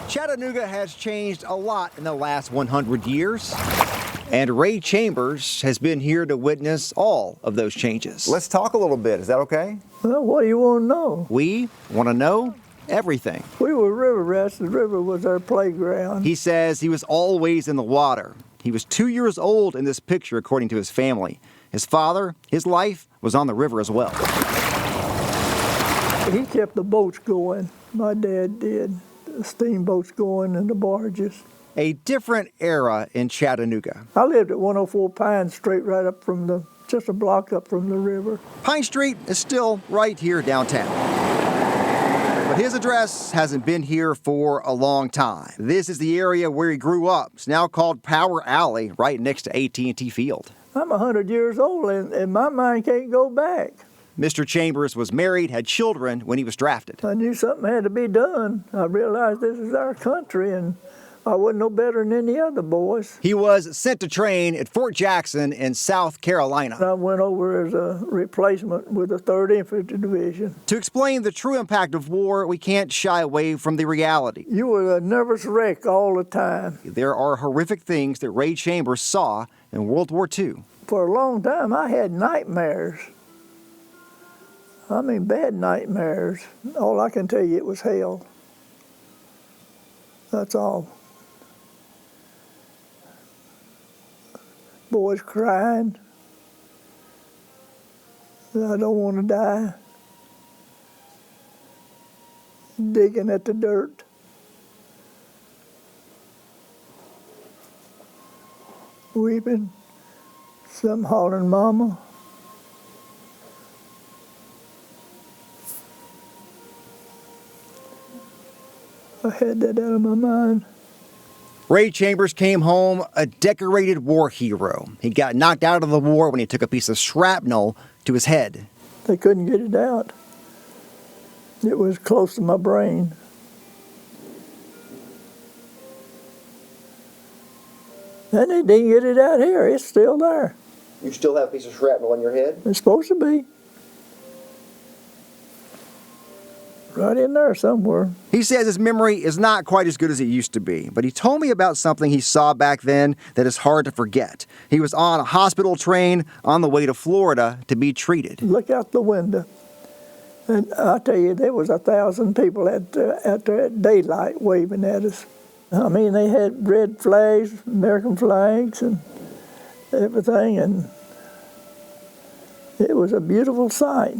Chattanooga has changed a lot in the last 100 years, and Ray Chambers has been here to witness all of those changes. Let's talk a little bit. Is that okay? Well, what do you want to know? We want to know everything. We were river rats. The river was our playground. He says he was always in the water. He was 2 years old in this picture, according to his family. His father, his life was on the river as well. He kept the boats going. My dad did. The steamboats going and the barges. A different era in Chattanooga. I lived at 104 Pine Street, right up from just a block up from the river. Pine Street is still right here downtown. But his address hasn't been here for a long time. This is the area where he grew up. It's now called Power Alley, right next to AT&T Field. I'm 100 years old, and my mind can't go back. Mr. Chambers was married, had children when he was drafted. I knew something had to be done. I realized this is our country, and I wasn't no better than any other boys. He was sent to train at Fort Jackson in South Carolina. I went over as a replacement with the 3rd Infantry Division. To explain the true impact of war, we can't shy away from the reality. You were a nervous wreck all the time. There are horrific things that Ray Chambers saw in World War II. For a long time, I had nightmares. I mean, bad nightmares. All I can tell you, it was hell. That's all. Boys crying. I don't want to die. Digging at the dirt. Weeping. Some hollering, "Mama." I had that out of my mind. Ray Chambers came home a decorated war hero. He got knocked out of the war when he took a piece of shrapnel to his head. They couldn't get it out. It was close to my brain. And they didn't get it out here. It's still there. You still have a piece of shrapnel on your head? It's supposed to be. Right in there somewhere. He says his memory is not quite as good as it used to be, but he told me about something he saw back then that is hard to forget. He was on a hospital train on the way to Florida to be treated. Look out the window, and I tell you, there was 1,000 people out there at daylight waving at us. I mean, they had red flags, American flags, and everything, and it was a beautiful sight.